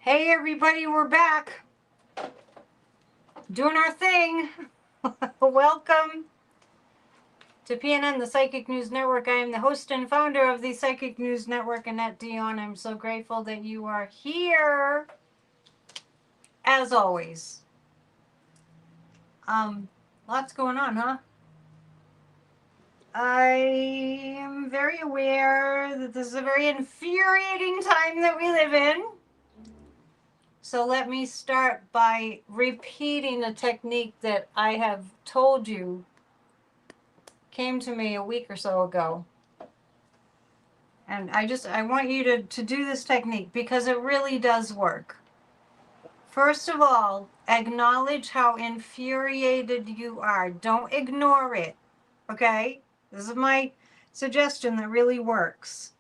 Hey everybody, we're back doing our thing. Welcome to PNN, the Psychic News Network. I am the host and founder of the Psychic News Network, Annette Dion. I'm so grateful that you are here, as always. Lots going on, huh? I am very aware that this is a very infuriating time that we live in. So let me start by repeating a technique that I have told you came to me a week or so ago. And I want you to do this technique because it really does work. First of all, acknowledge how infuriated you are. Don't ignore it, okay? This is my suggestion that really works.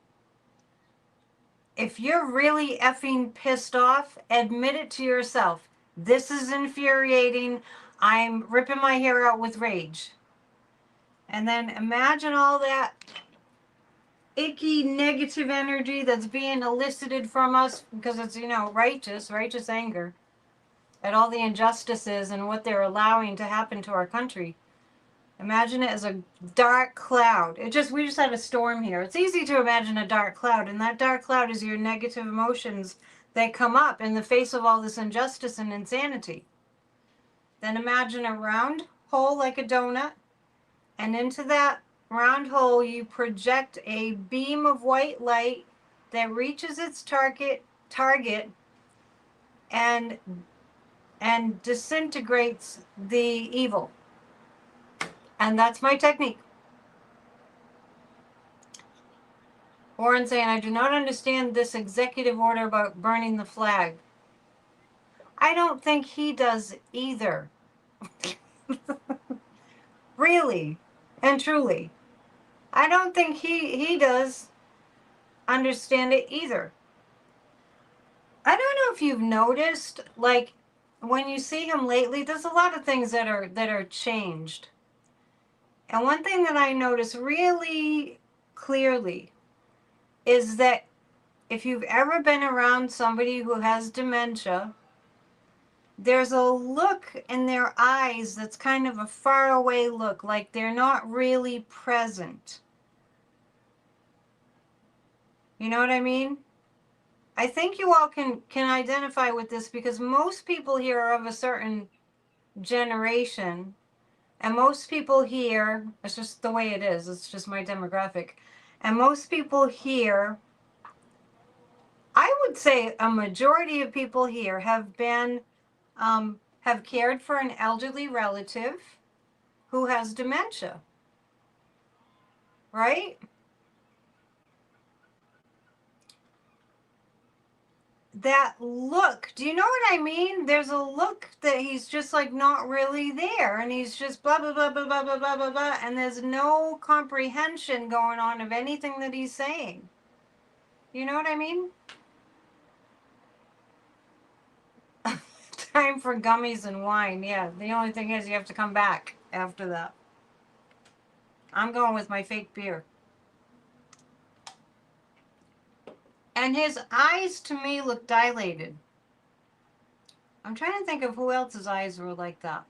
If you're really effing pissed off, admit it to yourself. This is infuriating. I'm ripping my hair out with rage. And then imagine all that icky negative energy that's being elicited from us because it's, righteous anger at all the injustices and what they're allowing to happen to our country. Imagine it as a dark cloud. We just had a storm here. It's easy to imagine a dark cloud, and that dark cloud is your negative emotions that come up in the face of all this injustice and insanity. Then imagine a round hole like a donut, and into that round hole you project a beam of white light that reaches its target and disintegrates the evil. And that's my technique. Warren saying, I do not understand this executive order about burning the flag. I don't think he does either. Really and truly. I don't think he does understand it either. I don't know if you've noticed, like, when you see him lately, there's a lot of things that are changed. And one thing that I notice really clearly is that if you've ever been around somebody who has dementia, there's a look in their eyes that's kind of a faraway look, like they're not really present. You know what I mean? I think you all can identify with this because most people here are of a certain generation, and most people here, it's just the way it is, it's just my demographic, and most people here, I would say a majority of people here have been, have cared for an elderly relative who has dementia, right? That look, do you know what I mean? There's a look that he's just like not really there, and he's just blah blah blah blah blah blah blah blah blah, and there's no comprehension going on of anything that he's saying. You know what I mean? Time for gummies and wine. Yeah, the only thing is you have to come back after that. I'm going with my fake beer. And his eyes to me look dilated. I'm trying to think of who else's eyes were like that.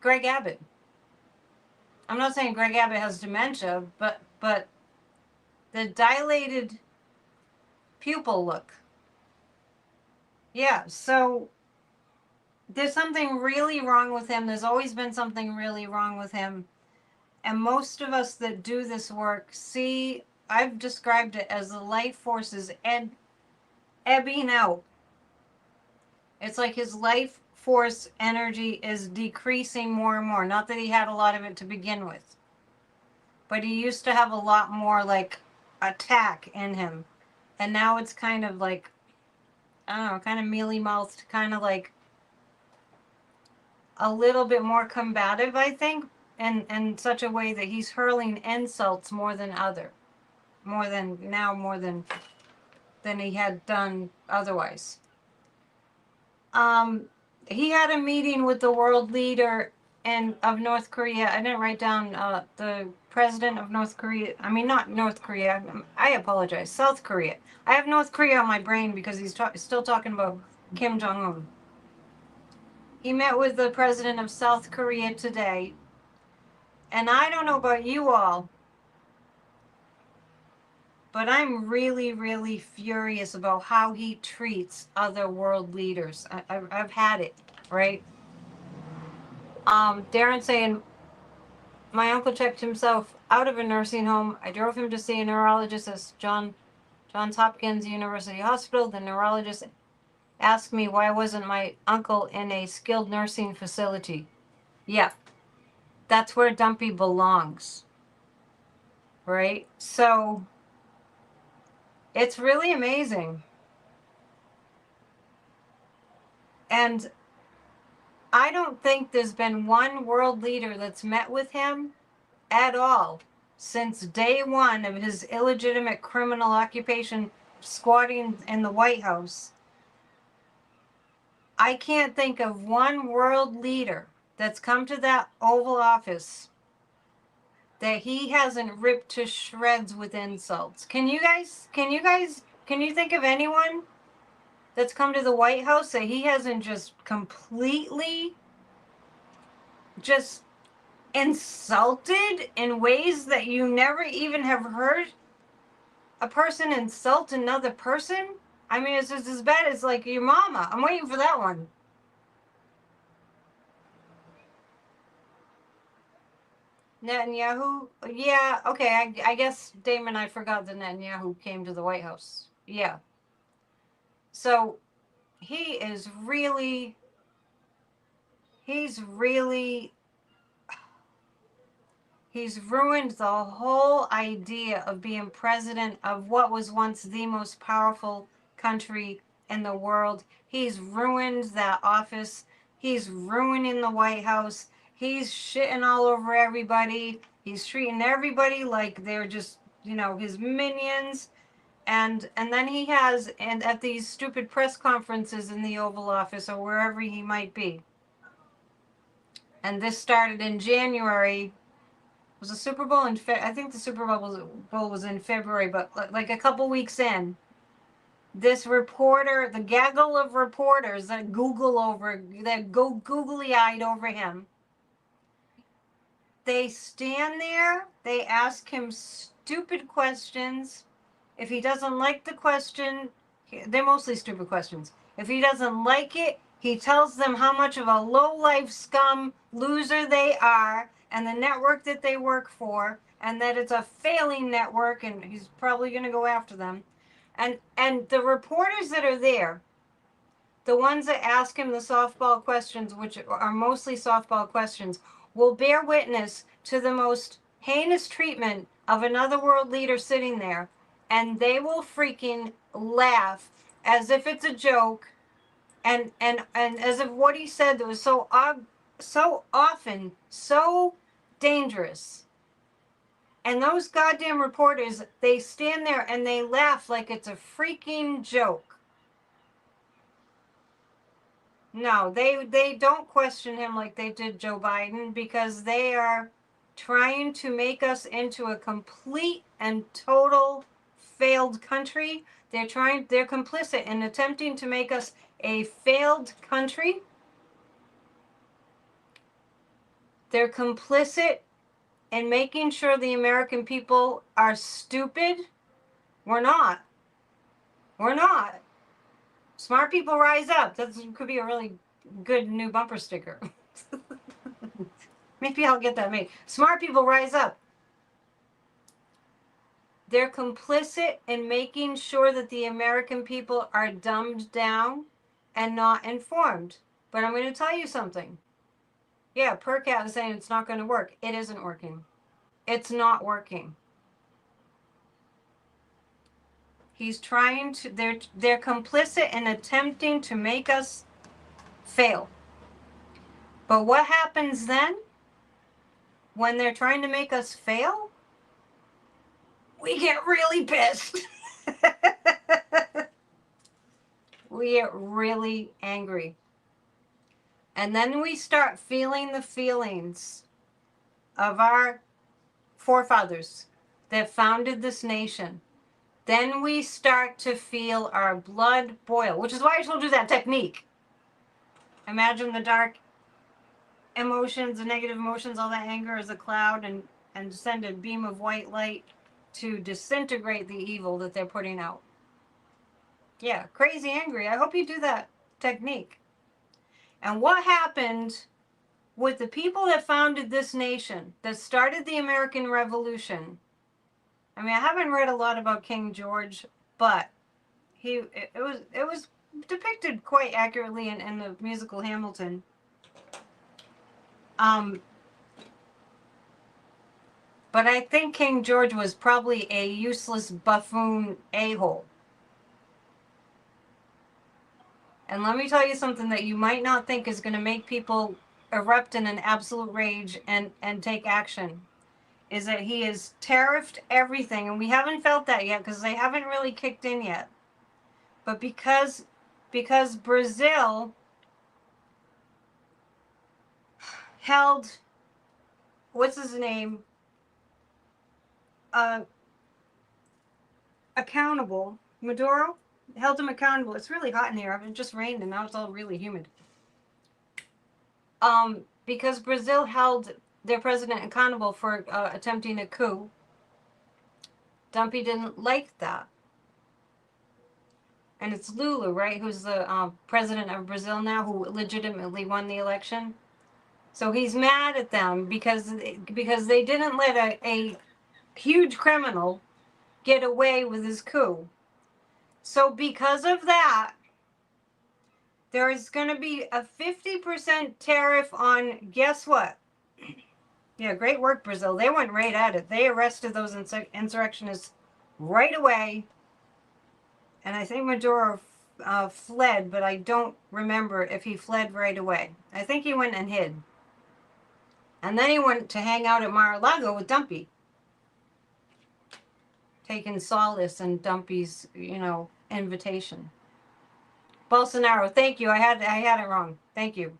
Greg Abbott. I'm not saying Greg Abbott has dementia, but the dilated pupil look. Yeah, so there's something really wrong with him. There's always been something really wrong with him. And most of us that do this work see, I've described it as the life force is ebbing out. It's like his life force energy is decreasing more and more. Not that he had a lot of it to begin with, but he used to have a lot more like attack in him. And now it's kind of like, I don't know, kind of mealy-mouthed, kind of like a little bit more combative, I think, in such a way that he's hurling insults more than than he had done otherwise. He had a meeting with the world leader of North Korea. I didn't write down the president of North Korea. I mean, not North Korea. I apologize. South Korea. I have North Korea on my brain because he's still talking about Kim Jong-un. He met with the president of South Korea today. And I don't know about you all, but I'm really, really furious about how he treats other world leaders. I've had it, right? Darren saying, my uncle checked himself out of a nursing home. I drove him to see a neurologist at Johns Hopkins University Hospital. The neurologist asked me why wasn't my uncle in a skilled nursing facility. Yeah, that's where Dumpy belongs, right? So it's really amazing. And I don't think there's been one world leader that's met with him at all since day one of his illegitimate criminal occupation squatting in the White House. I can't think of one world leader that's come to that Oval Office that he hasn't ripped to shreds with insults. Can you think of anyone that's come to the White House that he hasn't just completely just insulted in ways that you never even have heard a person insult another person? I mean, it's just as bad as like your mama. I'm waiting for that one. Netanyahu? Yeah, okay, I guess Damon, I forgot that Netanyahu came to the White House. Yeah. So he is really, he's really, he's ruined the whole idea of being president of what was once the most powerful country in the world. He's ruined that office. He's ruining the White House. He's shitting all over everybody. He's treating everybody like they're just, his minions. And then he has, and at these stupid press conferences in the Oval Office or wherever he might be. And this started in January. Was the Super Bowl in I think the Super Bowl was in February, but like a couple weeks in, this reporter, the gaggle of reporters that go googly-eyed over him, they stand there, they ask him stupid questions. If he doesn't like the question, they're mostly stupid questions. If he doesn't like it, he tells them how much of a low-life scum loser they are and the network that they work for, and that it's a failing network, and he's probably going to go after them. And the reporters that are there, the ones that ask him the softball questions, which are mostly softball questions, will bear witness to the most heinous treatment of another world leader sitting there, and they will freaking laugh as if it's a joke, and as if what he said that was so often so dangerous. And those goddamn reporters, they stand there and they laugh like it's a freaking joke. No, they don't question him like they did Joe Biden, because they are trying to make us into a complete and total failed country. They're complicit in attempting to make us a failed country. They're complicit in making sure the American people are stupid. We're not. We're not. Smart people rise up. That could be a really good new bumper sticker. Maybe I'll get that made. Smart people rise up. They're complicit in making sure that the American people are dumbed down and not informed. But I'm going to tell you something. Yeah, PERCAT is saying it's not going to work. It isn't working. It's not working. He's trying to, they're complicit in attempting to make us fail. But what happens then? When they're trying to make us fail, we get really pissed. We get really angry. And then we start feeling the feelings of our forefathers that founded this nation. Then we start to feel our blood boil, which is why I told you that technique. Imagine the dark emotions, the negative emotions, all that anger as a cloud, and send a beam of white light to disintegrate the evil that they're putting out. Yeah, crazy angry. I hope you do that technique. And what happened with the people that founded this nation, that started the American Revolution? I mean, I haven't read a lot about King George, but it was depicted quite accurately in the musical Hamilton. But I think King George was probably a useless buffoon a-hole. And let me tell you something that you might not think is going to make people erupt in an absolute rage and take action, is that he has tariffed everything. And we haven't felt that yet because they haven't really kicked in yet. But because Brazil held, what's his name, accountable, Maduro held him accountable. It's really hot in here. It just rained and now it's all really humid. Because Brazil held their president accountable for attempting a coup, Dumpy didn't like that. And it's Lula, right, who's the president of Brazil now, who legitimately won the election. So he's mad at them because they didn't let a huge criminal get away with his coup. So because of that, there is going to be a 50% tariff on, guess what? Yeah, great work, Brazil. They went right at it. They arrested those insurrectionists right away. And I think Maduro fled, but I don't remember if he fled right away. I think he went and hid. And then he went to hang out at Mar-a-Lago with Dumpy, taking solace in Dumpy's, invitation. Bolsonaro, thank you. I had it wrong. Thank you.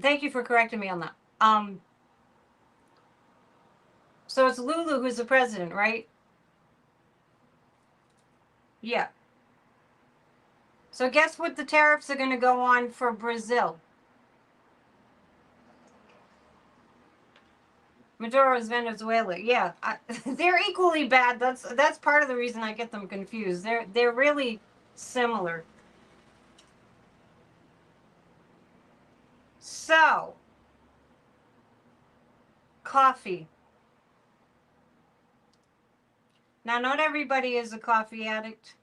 Thank you for correcting me on that. So it's Lulu who's the president, right? Yeah. So guess what the tariffs are going to go on for Brazil? Maduro's Venezuela. Yeah, they're equally bad. That's part of the reason I get them confused. They're really similar. So, coffee. Now, not everybody is a coffee addict.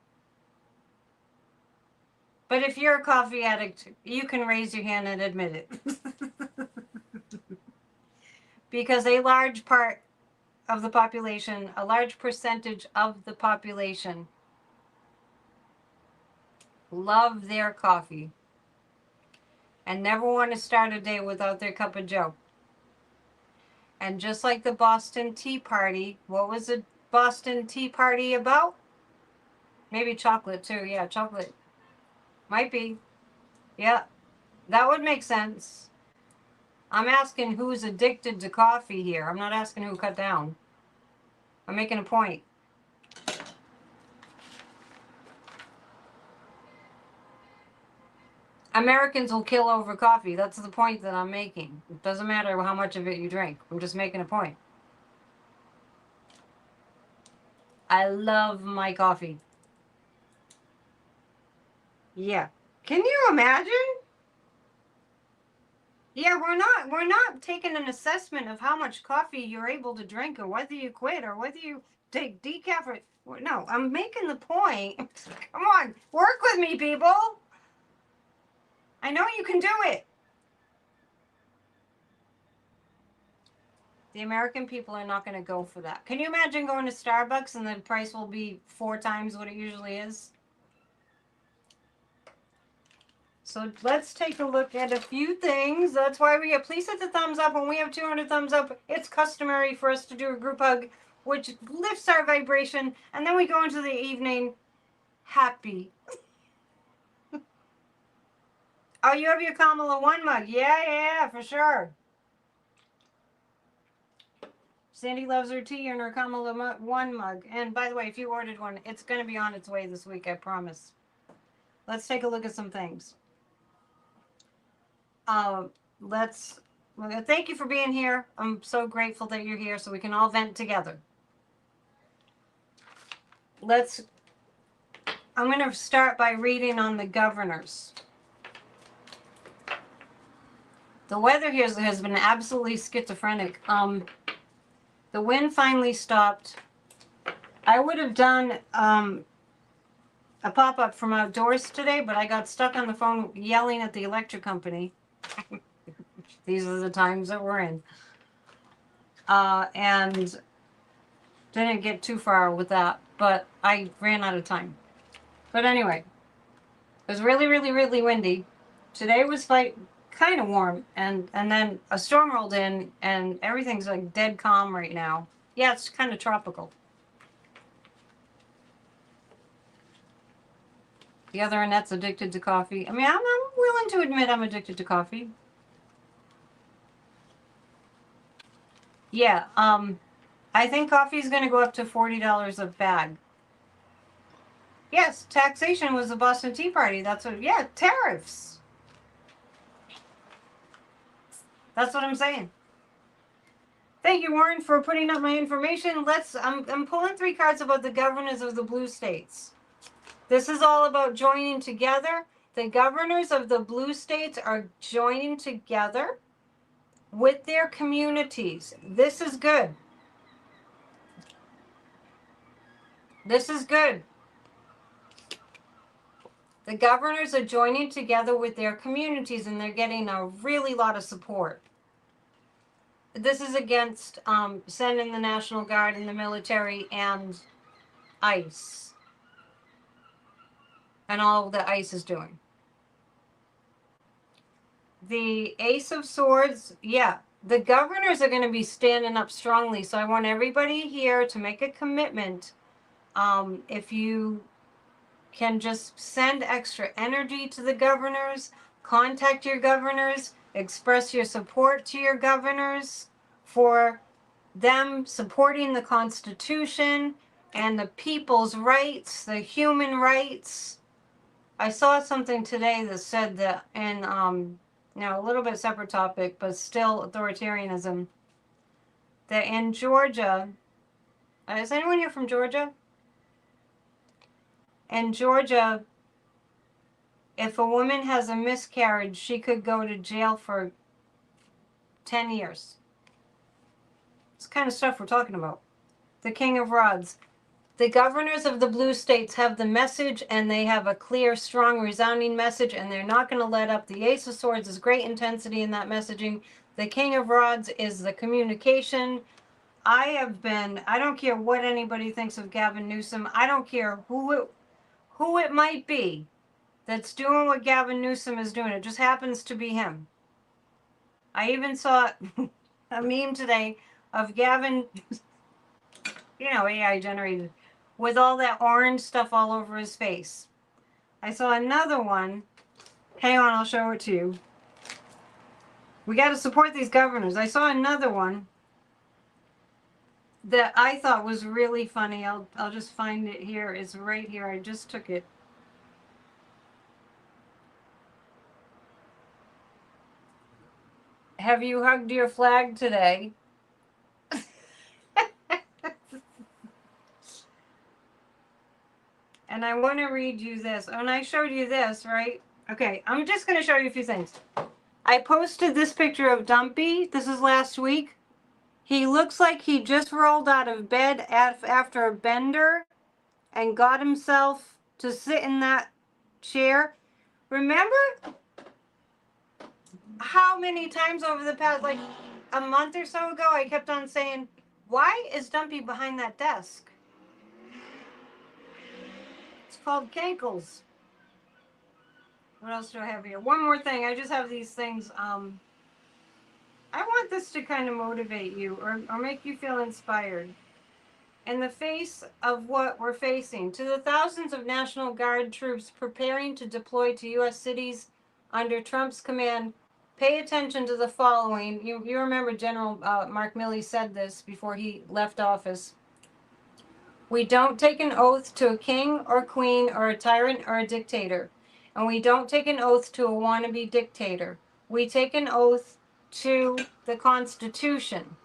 But if you're a coffee addict, you can raise your hand and admit it. Because a large part of the population, a large percentage of the population, love their coffee and never want to start a day without their cup of joe. And just like the Boston Tea Party, what was the Boston Tea Party about? Maybe chocolate too. Yeah, chocolate. Might be. Yeah, that would make sense. I'm asking who's addicted to coffee here. I'm not asking who cut down. I'm making a point. Americans will kill over coffee. That's the point that I'm making. It doesn't matter how much of it you drink. I'm just making a point. I love my coffee. Yeah. Can you imagine? Yeah, we're not taking an assessment of how much coffee you're able to drink or whether you quit or whether you take decaf or no, I'm making the point. Come on, work with me, people. I know you can do it. The American people are not going to go for that. Can you imagine going to Starbucks and the price will be 4 times what it usually is? So let's take a look at a few things. That's why please hit the thumbs up. When we have 200 thumbs up, it's customary for us to do a group hug, which lifts our vibration. And then we go into the evening happy. Oh, you have your Kamala 1 mug. Yeah, for sure. Sandy loves her tea and her Kamala 1 mug. And by the way, if you ordered one, it's going to be on its way this week, I promise. Let's take a look at some things. Thank you for being here. I'm so grateful that you're here so we can all vent together. I'm going to start by reading on the governors. The weather here has been absolutely schizophrenic. The wind finally stopped. I would have done a pop-up from outdoors today, but I got stuck on the phone yelling at the electric company. These are the times that we're in. And didn't get too far with that, but I ran out of time. But anyway, it was really, really, really windy. Today was kind of warm, and then a storm rolled in, and everything's like dead calm right now. Yeah, it's kind of tropical. The other Annette's addicted to coffee. I mean, I'm willing to admit I'm addicted to coffee. Yeah, I think coffee is going to go up to $40 a bag. Yes, taxation was the Boston Tea Party. That's what, yeah, tariffs. That's what I'm saying. Thank you, Warren, for putting up my information. I'm pulling 3 cards about the governors of the blue states. This is all about joining together. The governors of the blue states are joining together with their communities. This is good. This is good. The governors are joining together with their communities, and they're getting a really lot of support. This is against sending the National Guard and the military and ICE. And all that ICE is doing. The Ace of Swords, yeah. The governors are going to be standing up strongly. So I want everybody here to make a commitment. If you can just send extra energy to the governors, contact your governors, express your support to your governors for them supporting the Constitution and the people's rights, the human rights. I saw something today that said that in, now a little bit separate topic, but still authoritarianism, that in Georgia, is anyone here from Georgia? In Georgia, if a woman has a miscarriage, she could go to jail for 10 years. It's the kind of stuff we're talking about. The King of Rods. The governors of the blue states have the message, and they have a clear, strong, resounding message, and they're not going to let up. The Ace of Swords is great intensity in that messaging. The King of Rods is the communication. I don't care what anybody thinks of Gavin Newsom. I don't care who it might be that's doing what Gavin Newsom is doing. It just happens to be him. I even saw a meme today of Gavin, AI generated, with all that orange stuff all over his face. I saw another one. Hang on, I'll show it to you. We got to support these governors. I saw another one that I thought was really funny. I'll just find it here. It's right here. I just took it. Have you hugged your flag today? And I want to read you this. And I showed you this, right? Okay, I'm just going to show you a few things. I posted this picture of Dumpy. This is last week. He looks like he just rolled out of bed after a bender and got himself to sit in that chair. Remember how many times over the past, like a month or so ago, I kept on saying, why is Dumpy behind that desk? It's called cankles. What else do I have here? One more thing. I just have these things. I want this to kind of motivate you or make you feel inspired. In the face of what we're facing, to the thousands of National Guard troops preparing to deploy to U.S. cities under Trump's command, pay attention to the following. You remember General Mark Milley said this before he left office. We don't take an oath to a king or queen or a tyrant or a dictator. And we don't take an oath to a wannabe dictator. We take an oath to the Constitution.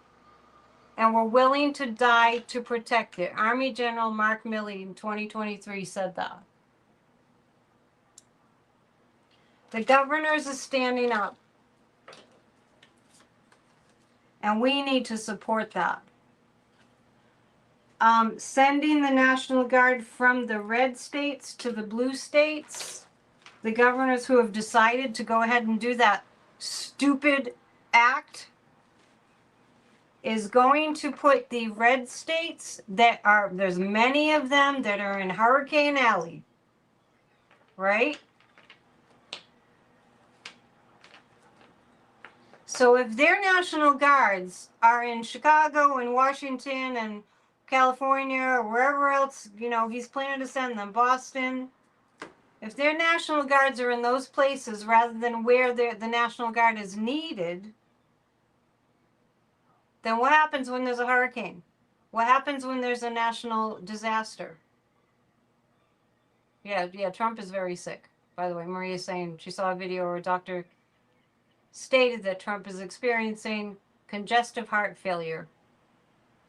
And we're willing to die to protect it. Army General Mark Milley in 2023 said that. The governors are standing up. And we need to support that. Sending the National Guard from the red states to the blue states, the governors who have decided to go ahead and do that stupid act, is going to put the red states that are, there's many of them that are in Hurricane Alley, right? So if their National Guards are in Chicago and Washington and California or wherever else, you know, he's planning to send them, Boston, if their National Guards are in those places rather than where the National Guard is needed, then what happens when there's a hurricane? What happens when there's a national disaster? Yeah, Trump is very sick. By the way, Maria's saying she saw a video where a doctor stated that Trump is experiencing congestive heart failure.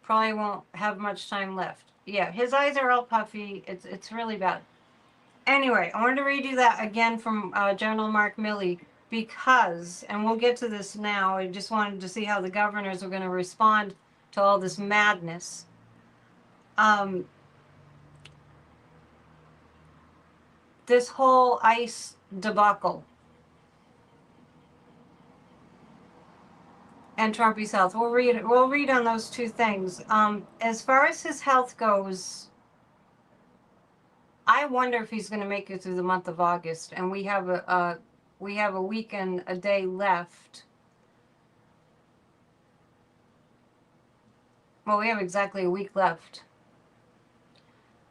Probably won't have much time left. Yeah, his eyes are all puffy. It's really bad. Anyway, I wanted to read you that again from General Mark Milley because, and we'll get to this now, I just wanted to see how the governors were going to respond to all this madness. This whole ICE debacle and Trumpy's health. We'll read on those two things. As far as his health goes, I wonder if he's going to make it through the month of August, and we have a week and a day left. Well, we have exactly a week left.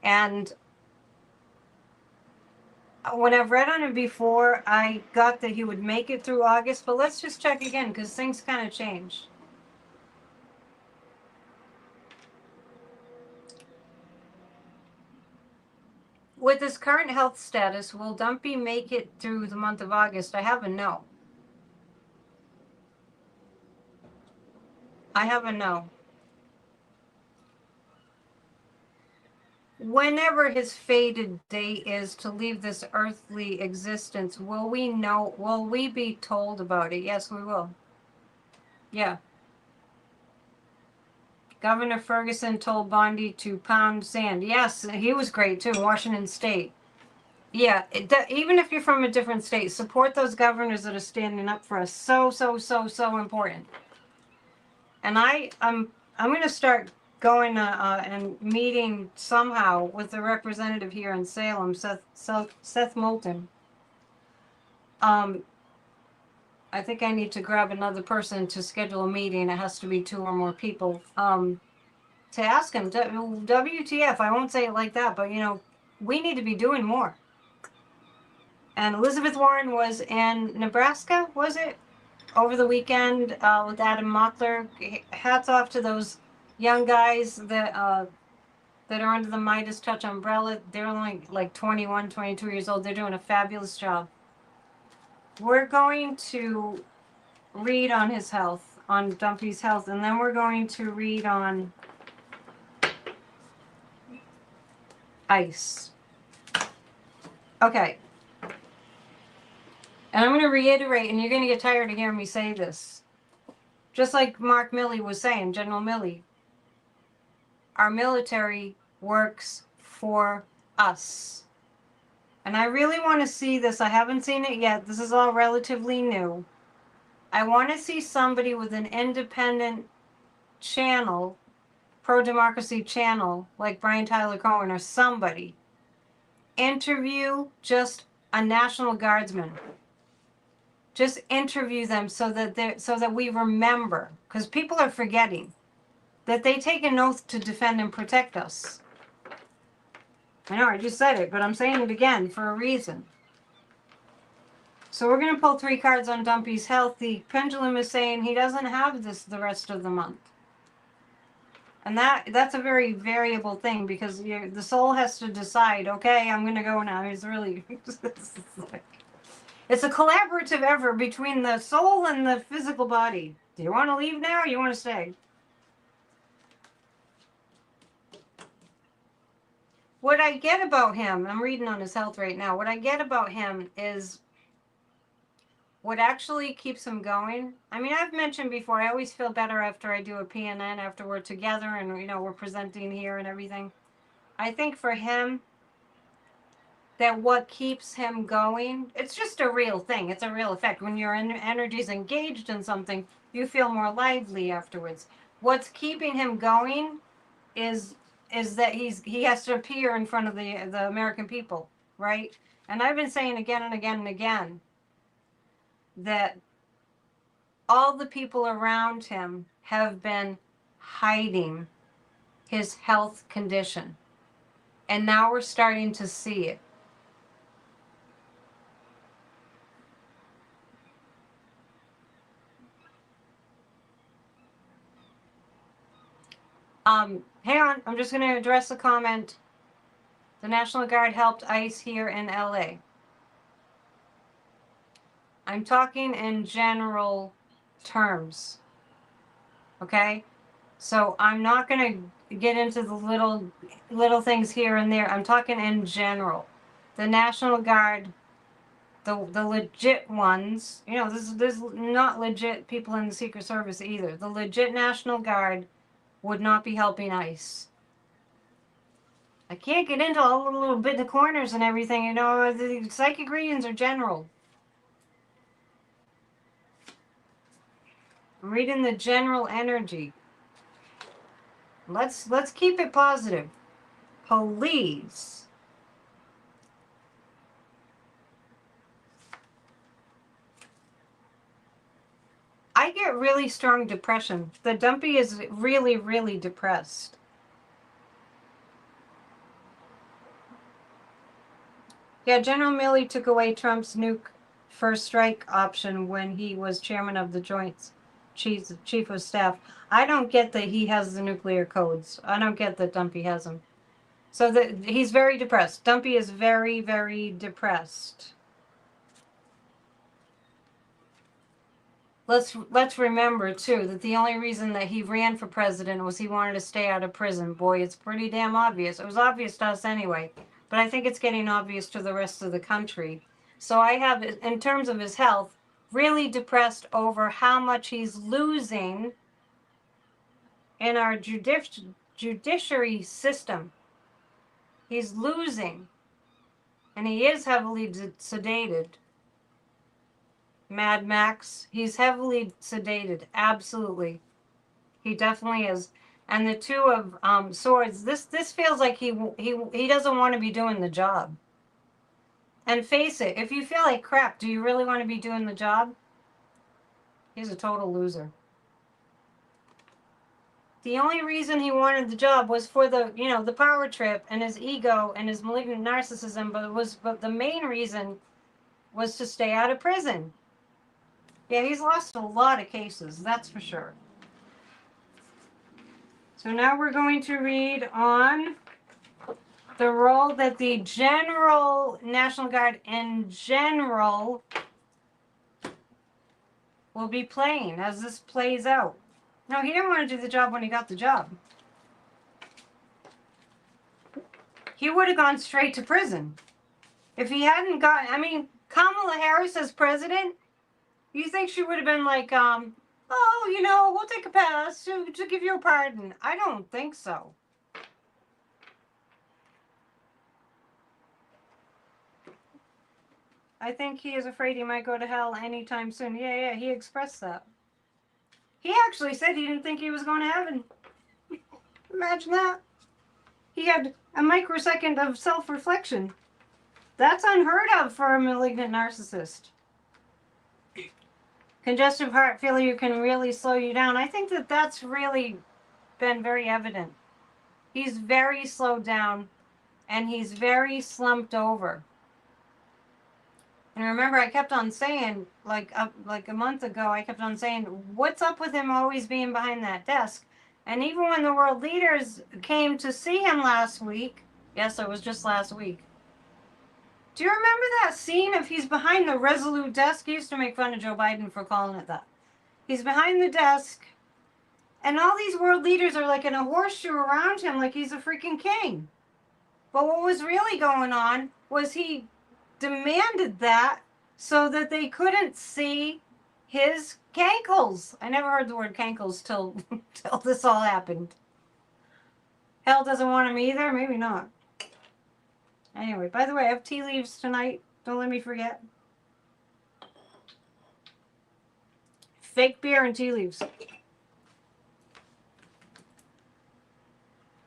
And when I've read on it before, I got that he would make it through August, but let's just check again because things kind of changed. With his current health status, will Dumpy make it through the month of August? I have a no. I have a no. Whenever his fated day is to leave this earthly existence, will we know, will we be told about it? Yes, we will. Yeah. Governor Ferguson told Bondi to pound sand. Yes, he was great too, Washington State. Yeah, even if you're from a different state, support those governors that are standing up for us. So important. And I'm going to start going and meeting somehow with the representative here in Salem, Seth Moulton. I think I need to grab another person to schedule a meeting. It has to be 2 or more people. To ask him, WTF, I won't say it like that, but you know, we need to be doing more. And Elizabeth Warren was in Nebraska, was it? Over the weekend with Adam Mockler. Hats off to those young guys that are under the Midas Touch umbrella. They're only like 21, 22 years old. They're doing a fabulous job. We're going to read on his health, on Dumpy's health, and then we're going to read on ICE. Okay. And I'm going to reiterate, and you're going to get tired of hearing me say this. Just like Mark Milley was saying, General Milley, our military works for us. And I really want to see this. I haven't seen it yet. This is all relatively new. I want to see somebody with an independent channel, pro-democracy channel, like Brian Tyler Cohen or somebody, interview just a National Guardsman. Just interview them so that we remember, because people are forgetting that they take an oath to defend and protect us. I know I just said it, but I'm saying it again for a reason. So we're going to pull 3 cards on Dumpy's health. The pendulum is saying he doesn't have this the rest of the month. And that's a very variable thing because the soul has to decide, okay, I'm going to go now. It's really, it's a collaborative effort between the soul and the physical body. Do you want to leave now or you want to stay? What I get about him, I'm reading on his health right now, what I get about him is what actually keeps him going. I mean, I've mentioned before, I always feel better after I do a PNN, after we're together and, you know, we're presenting here and everything. I think for him, that what keeps him going, it's just a real thing. It's a real effect. When your energy's engaged in something, you feel more lively afterwards. What's keeping him going is that he has to appear in front of the American people, right? And I've been saying again and again and again that all the people around him have been hiding his health condition. And now we're starting to see it. Hang on, I'm just going to address the comment. The National Guard helped ICE here in LA. I'm talking in general terms. Okay? So I'm not going to get into the little things here and there. I'm talking in general. The National Guard, the legit ones, you know, there's not legit people in the Secret Service either. The legit National Guard would not be helping ICE. I can't get into all the little bit of corners and everything, you know, the psychic readings are general. I'm reading the general energy. Let's keep it positive. Police. I get really strong depression. The Dumpy is really, really depressed. Yeah, General Milley took away Trump's nuke first strike option when he was chairman of the Joint Chief of Staff. I don't get that he has the nuclear codes. I don't get that Dumpy has them. So he's very depressed. Dumpy is very, very depressed. Let's remember too that the only reason that he ran for president was he wanted to stay out of prison. Boy, it's pretty damn obvious. It was obvious to us anyway, but I think it's getting obvious to the rest of the country. So I have, in terms of his health, really depressed over how much he's losing in our judiciary system. He's losing, and he is heavily sedated. Mad Max, he's heavily sedated, absolutely. He definitely is. And the Two of Swords, this feels like he doesn't want to be doing the job. And face it, if you feel like crap, do you really want to be doing the job? He's a total loser. The only reason he wanted the job was for the, you know, the power trip and his ego and his malignant narcissism, but the main reason was to stay out of prison. Yeah, he's lost a lot of cases, that's for sure. So now we're going to read on the role that the general National Guard in general will be playing as this plays out. No, he didn't want to do the job when he got the job. He would have gone straight to prison. If he hadn't got, I mean, Kamala Harris as president, you think she would have been like, oh, you know, we'll take a pass to give you a pardon. I don't think so. I think he is afraid he might go to hell anytime soon. Yeah, he expressed that. He actually said he didn't think he was going to heaven. Imagine that. He had a microsecond of self-reflection. That's unheard of for a malignant narcissist. Congestive heart failure can really slow you down. I think that that's really been very evident. He's very slowed down and he's very slumped over. And remember, I kept on saying, like a month ago, I kept on saying, what's up with him always being behind that desk? And even when the world leaders came to see him last week, yes, it was just last week. Do you remember that scene of he's behind the Resolute desk? He used to make fun of Joe Biden for calling it that. He's behind the desk, and all these world leaders are like in a horseshoe around him like he's a freaking king. But what was really going on was he demanded that so that they couldn't see his cankles. I never heard the word cankles till this all happened. Hell doesn't want him either? Maybe not. Anyway, by the way, I have tea leaves tonight. Don't let me forget. Fake beer and tea leaves.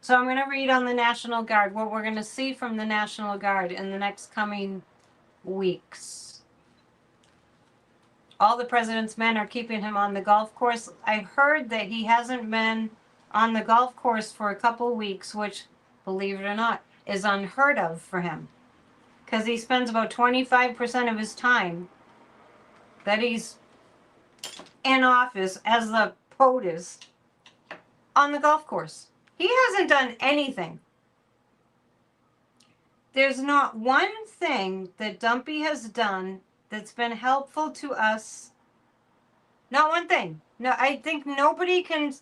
So I'm going to read on the National Guard, what we're going to see from the National Guard in the next coming weeks. All the president's men are keeping him on the golf course. I've heard that he hasn't been on the golf course for a couple weeks, which, believe it or not, is unheard of for him. Because he spends about 25% of his time that he's in office as the POTUS on the golf course. He hasn't done anything. There's not one thing that Dumpy has done that's been helpful to us. Not one thing. No, I think nobody can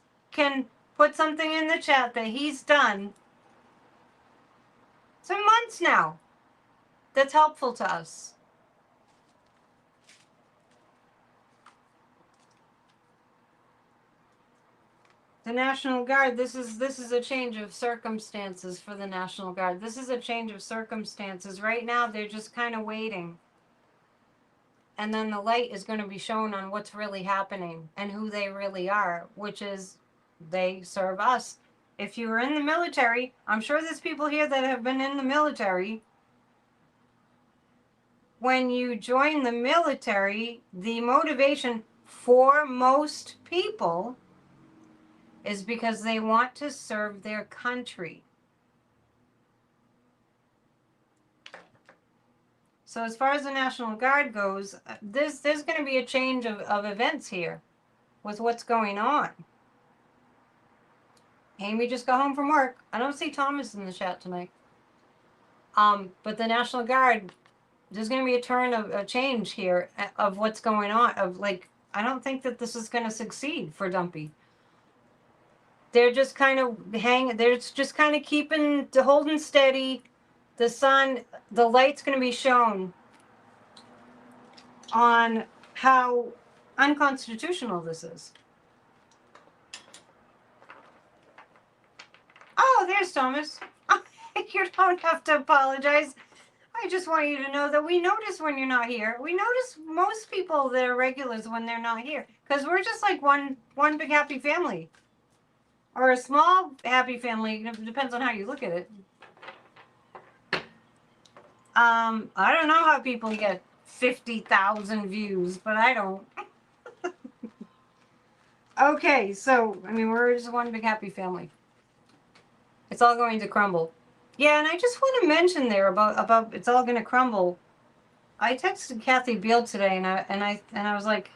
put something in the chat that he's done. It's been months now that's helpful to us. The National Guard, this is a change of circumstances for the National Guard. This is a change of circumstances. Right now, they're just kind of waiting. And then the light is going to be shown on what's really happening and who they really are, which is they serve us. If you were in the military, I'm sure there's people here that have been in the military. When you join the military, the motivation for most people is because they want to serve their country. So as far as the National Guard goes, there's going to be a change of events here with what's going on. Amy just got home from work. I don't see Thomas in the chat tonight. But the National Guard, there's going to be a turn of a change here of what's going on. Of like, I don't think that this is going to succeed for Dumpy. They're just kind of they're just kind of holding steady. The sun, the light's going to be shown on how unconstitutional this is. Oh, there's Thomas. You don't have to apologize. I just want you to know that we notice when you're not here. We notice most people that are regulars when they're not here. Because we're just like one big happy family. Or a small happy family. It depends on how you look at it. I don't know how people get 50,000 views, but I don't. Okay, so, I mean, we're just one big happy family. It's all going to crumble. Yeah, and I just want to mention there about it's all going to crumble. I texted Kathy Beal today, and I was like,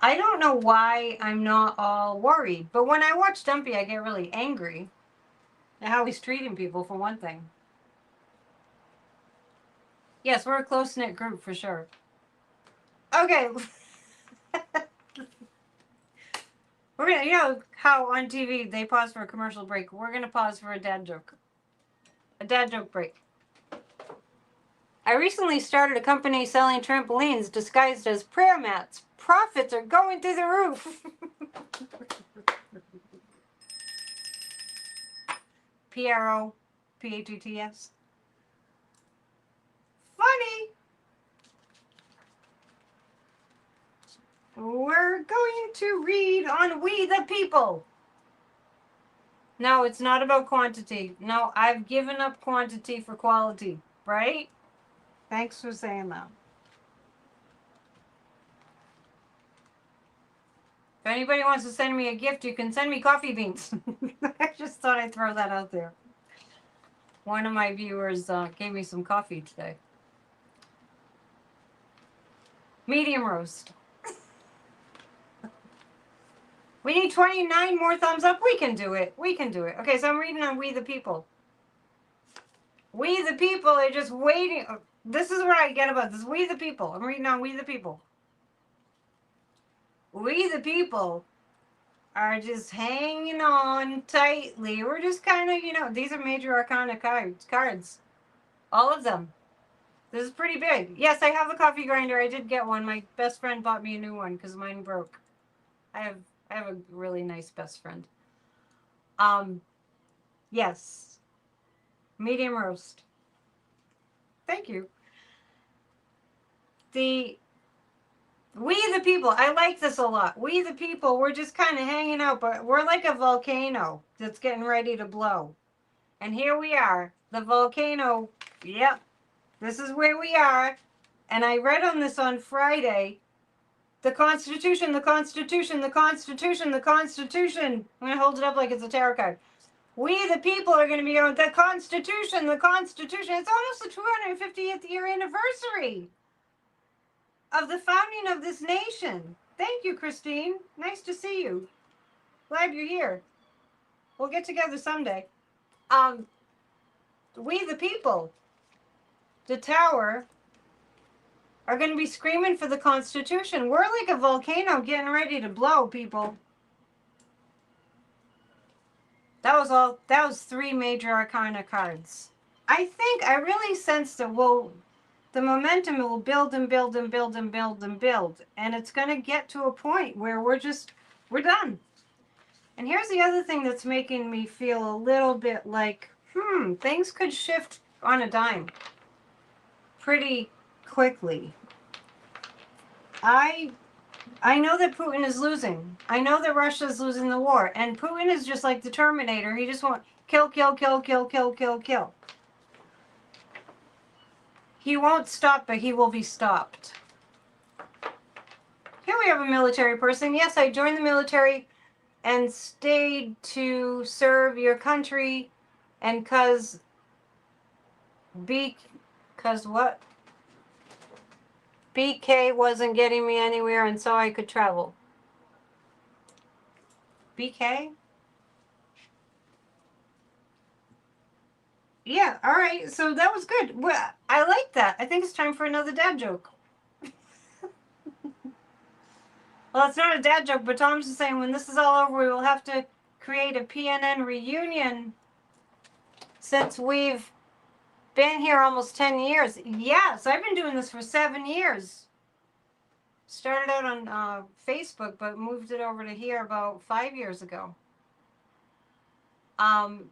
I don't know why I'm not all worried, but when I watch Dumpy, I get really angry at how he's treating people, for one thing. Yes, we're a close-knit group for sure. Okay. We're gonna, you know how on TV they pause for a commercial break. We're gonna pause for a dad joke. A dad joke break. I recently started a company selling trampolines disguised as prayer mats. Profits are going through the roof. PROPATTS. Funny. We're going to read on We the People. No, it's not about quantity. No, I've given up quantity for quality, right? Thanks for saying that. If anybody wants to send me a gift, you can send me coffee beans. I just thought I'd throw that out there. One of my viewers gave me some coffee today. Medium roast. We need 29 more thumbs up. We can do it. We can do it. Okay, so I'm reading on We the People. We the People are just waiting. This is what I get about this. We the People. I'm reading on We the People. We the People are just hanging on tightly. We're just kind of, you know, these are major arcana cards. All of them. This is pretty big. Yes, I have a coffee grinder. I did get one. My best friend bought me a new one because mine broke. I have a really nice best friend. Yes. Medium roast. Thank you. We the People. I like this a lot. We the People, we're just kind of hanging out, but we're like a volcano that's getting ready to blow. And here we are. The volcano. Yep. This is where we are. And I read on this on Friday. The Constitution, the Constitution, the Constitution, the Constitution. I'm going to hold it up like it's a tarot card. We the people are going to be on the Constitution, the Constitution. It's almost the 250th year anniversary of the founding of this nation. Thank you, Christine. Nice to see you. Glad you're here. We'll get together someday. We the people, the tower, are going to be screaming for the Constitution. We're like a volcano getting ready to blow, people. That was 3 major arcana cards. I really sense that the momentum will build and build and build and build and build. And it's going to get to a point where we're done. And here's the other thing that's making me feel a little bit like, things could shift on a dime pretty quickly. I know that Putin is losing. I know that Russia is losing the war. And Putin is just like the Terminator. He just wants kill, kill, kill, kill, kill, kill, kill. He won't stop, but he will be stopped. Here we have a military person. Yes, I joined the military and stayed to serve your country. And cause what? BK wasn't getting me anywhere, and so I could travel. BK? Yeah, all right. So that was good. Well, I like that. I think it's time for another dad joke. Well, it's not a dad joke, but Tom's just saying when this is all over, we will have to create a PNN reunion since we've been here almost 10 years. Yes, I've been doing this for 7 years. Started out on Facebook, but moved it over to here about 5 years ago. And,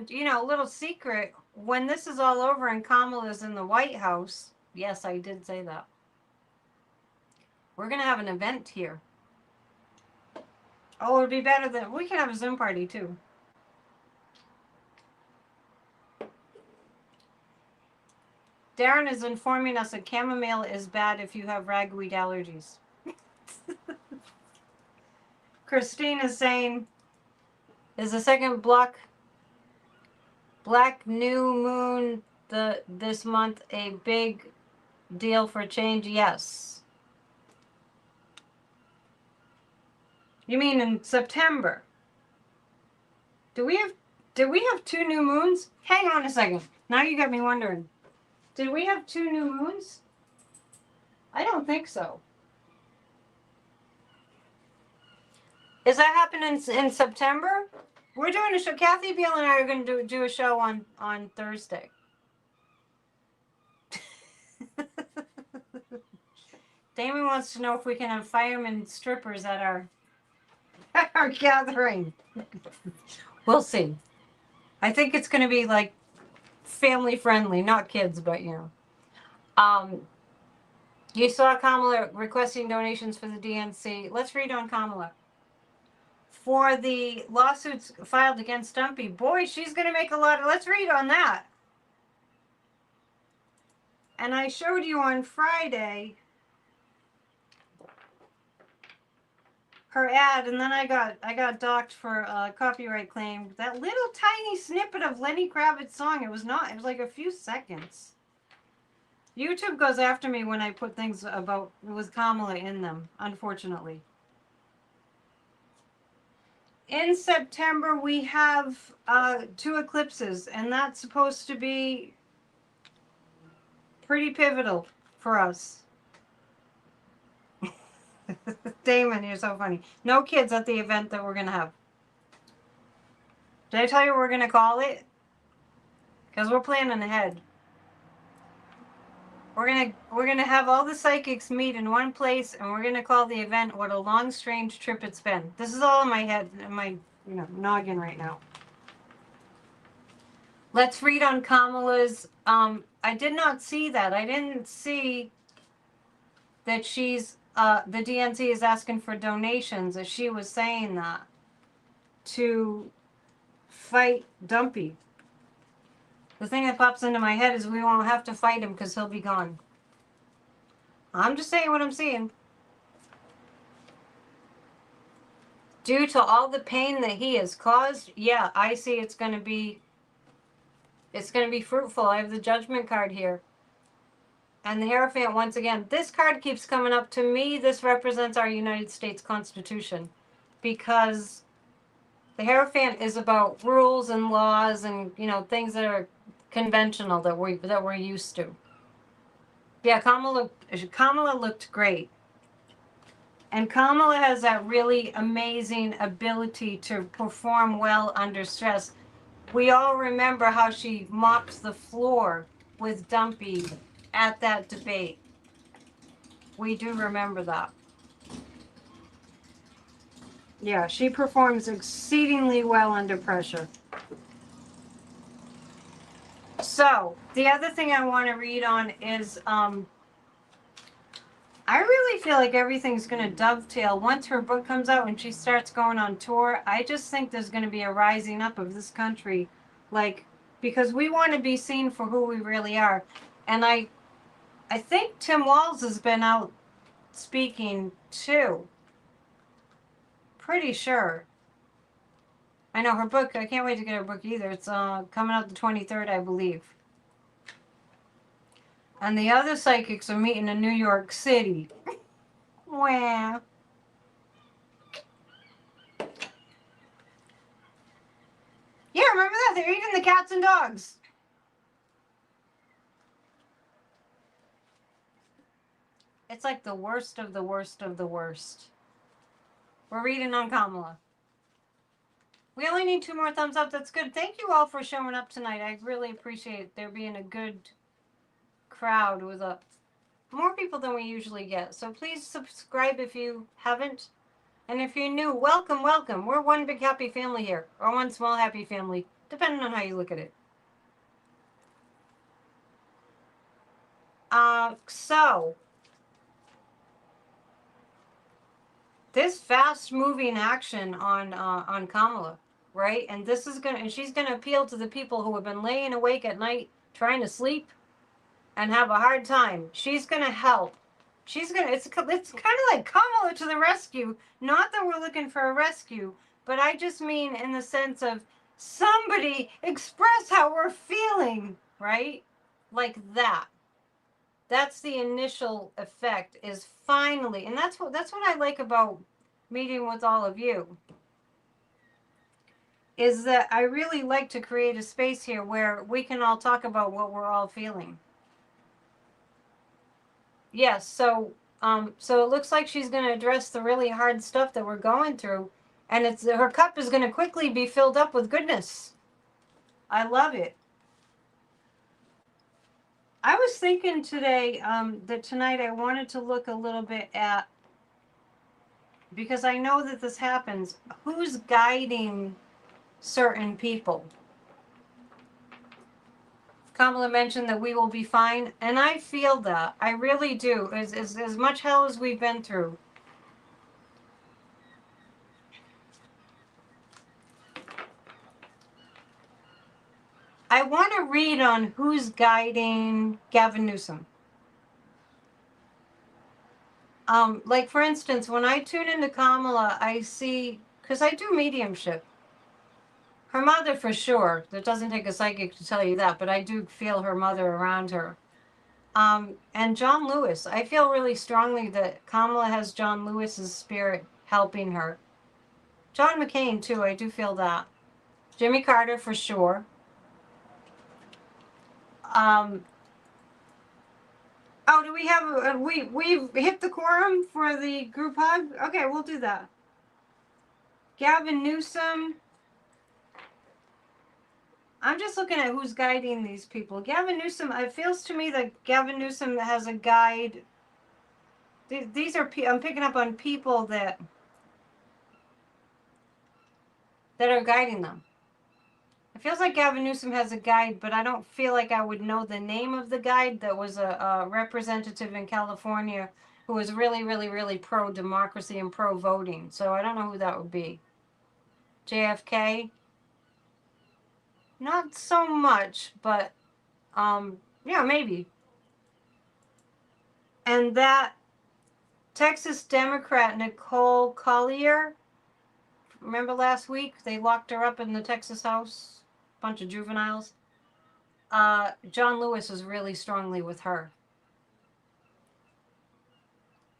you know, a little secret, when this is all over and Kamala's in the White House, yes, I did say that, we're going to have an event here. Oh, it would be better than, we can have a Zoom party too. Darren is informing us that chamomile is bad if you have ragweed allergies. Christine is saying, is the second black new moon this month a big deal for change? Yes. You mean in September? Did we have 2 new moons? Hang on a second. Now you got me wondering. Did we have 2 new moons? I don't think so. Is that happening in September? We're doing a show. Kathy Beal and I are going to do a show on Thursday. Damon wants to know if we can have firemen strippers at our gathering. We'll see. I think it's going to be like family friendly, not kids, but you know. You saw Kamala requesting donations for the DNC. Let's read on Kamala. For the lawsuits filed against Stumpy. Boy, she's going to make a lot of... Let's read on that. And I showed you on Friday her ad, and then I got docked for a copyright claim. That little tiny snippet of Lenny Kravitz's song, it was like a few seconds. YouTube goes after me when I put things about with Kamala in them, unfortunately. In September, we have 2 eclipses, and that's supposed to be pretty pivotal for us. Damon, you're so funny. No kids at the event that we're going to have. Did I tell you what we're going to call it? Because we're planning ahead. We're gonna have all the psychics meet in one place, and we're gonna call the event "What a Long Strange Trip It's Been." This is all in my head, in my noggin right now. Let's read on Kamala's. I did not see that. I didn't see that she's the DNC is asking for donations, as she was saying that to fight Dumpy. The thing that pops into my head is we won't have to fight him because he'll be gone. I'm just saying what I'm seeing. Due to all the pain that he has caused, yeah, I see it's going to be fruitful. I have the Judgment card here. And the Hierophant, once again, this card keeps coming up. To me, this represents our United States Constitution, because the Hierophant is about rules and laws and, things that are conventional that we're used to. Yeah, Kamala looked great. And Kamala has that really amazing ability to perform well under stress. We all remember how she mopped the floor with Dumpy at that debate. We do remember that. Yeah, she performs exceedingly well under pressure. So, the other thing I want to read on is I really feel like everything's going to dovetail. Once her book comes out and she starts going on tour, I just think there's going to be a rising up of this country, because we want to be seen for who we really are. And I think Tim Walz has been out speaking too. Pretty sure. I know her book, I can't wait to get her book either. It's coming out the 23rd, I believe. And the other psychics are meeting in New York City. Wow. Yeah, remember that? They're eating the cats and dogs. It's like the worst of the worst of the worst. We're reading on Kamala. We only need 2 more thumbs up. That's good. Thank you all for showing up tonight. I really appreciate there being a good crowd with more people than we usually get. So please subscribe if you haven't. And if you're new, welcome, welcome. We're one big happy family here, or one small happy family, depending on how you look at it. So this fast-moving action on Kamala, right? And this is she's gonna appeal to the people who have been laying awake at night trying to sleep and have a hard time. She's gonna help. It's kind of like Kamala to the rescue. Not that we're looking for a rescue, but I just mean in the sense of somebody express how we're feeling, right? Like that. That's the initial effect, is finally, and that's what I like about meeting with all of you, is that I really like to create a space here where we can all talk about what we're all feeling. Yes, so it looks like she's going to address the really hard stuff that we're going through, and her cup is going to quickly be filled up with goodness. I love it. I was thinking today that tonight I wanted to look a little bit at, because I know that this happens, who's guiding certain people. Kamala mentioned that we will be fine, and I feel that. I really do. As much hell as we've been through. I want to read on who's guiding Gavin Newsom. Like, for instance, when I tune into Kamala, I see, because I do mediumship. Her mother, for sure. That doesn't take a psychic to tell you that, but I do feel her mother around her. And John Lewis. I feel really strongly that Kamala has John Lewis's spirit helping her. John McCain, too. I do feel that. Jimmy Carter, for sure. Oh, do we have... we've hit the quorum for the group hug? Okay, we'll do that. Gavin Newsom. I'm just looking at who's guiding these people. Gavin Newsom, it feels to me that Gavin Newsom has a guide. These are, I'm picking up on people that are guiding them. It feels like Gavin Newsom has a guide, but I don't feel like I would know the name of the guide. That was a representative in California who was really, really, really pro-democracy and pro-voting. So I don't know who that would be. JFK? Not so much, but yeah, maybe. And that Texas Democrat Nicole Collier, remember last week they locked her up in the Texas house, bunch of juveniles. John Lewis is really strongly with her.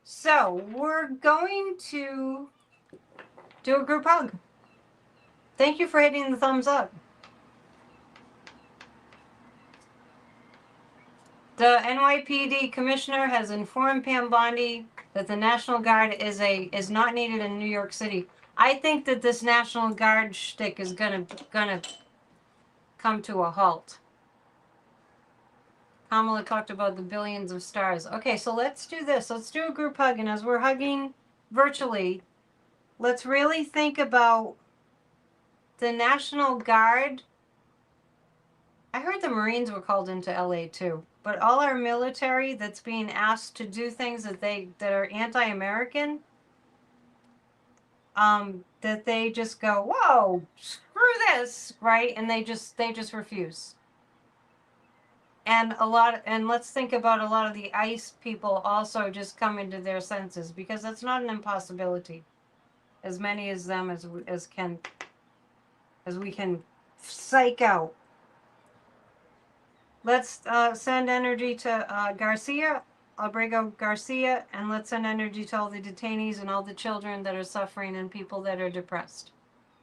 So we're going to do a group hug. Thank you for hitting the thumbs up. The NYPD commissioner has informed Pam Bondi that the National Guard is not needed in New York City. I think that this National Guard shtick is gonna come to a halt. Kamala talked about the billions of stars. Okay, so let's do this. Let's do a group hug, and as we're hugging virtually, let's really think about the National Guard. I heard the Marines were called into LA too. But all our military that's being asked to do things that are anti-American, that they just go, whoa, screw this, right? And they just refuse. And let's think about a lot of the ICE people also just coming to their senses, because that's not an impossibility. As many of them as we can psych out. Let's send energy to Garcia, Abrego Garcia, and let's send energy to all the detainees and all the children that are suffering and people that are depressed.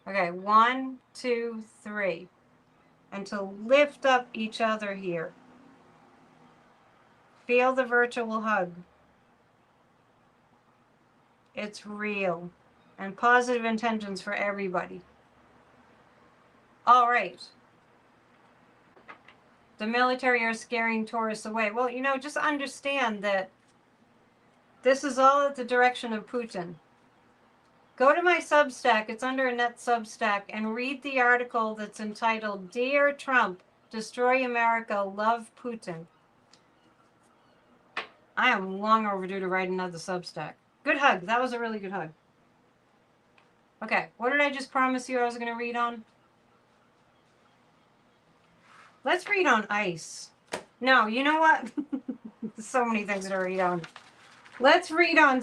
Okay, 1, 2, 3. And to lift up each other here. Feel the virtual hug. It's real. And positive intentions for everybody. All right. The military are scaring tourists away. Well, just understand that this is all at the direction of Putin. Go to my Substack, it's under a net Substack, and read the article that's entitled, Dear Trump, Destroy America, Love Putin. I am long overdue to write another Substack. Good hug. That was a really good hug. Okay, what did I just promise you I was going to read on? Let's read on ice. No, you know what? So many things to read on. Let's read on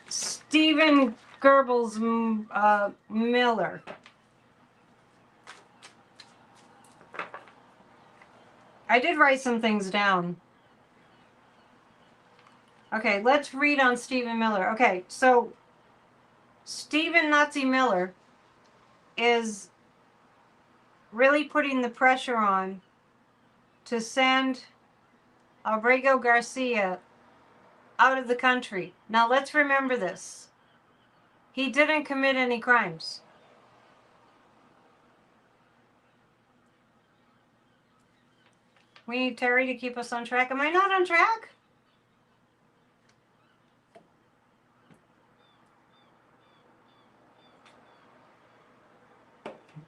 Stephen Goebbels Miller. I did write some things down. Okay, let's read on Stephen Miller. Okay, so Stephen Nazi Miller is really putting the pressure on to send Abrego Garcia out of the country. Now let's remember this. He didn't commit any crimes. We need Terry to keep us on track. Am I not on track?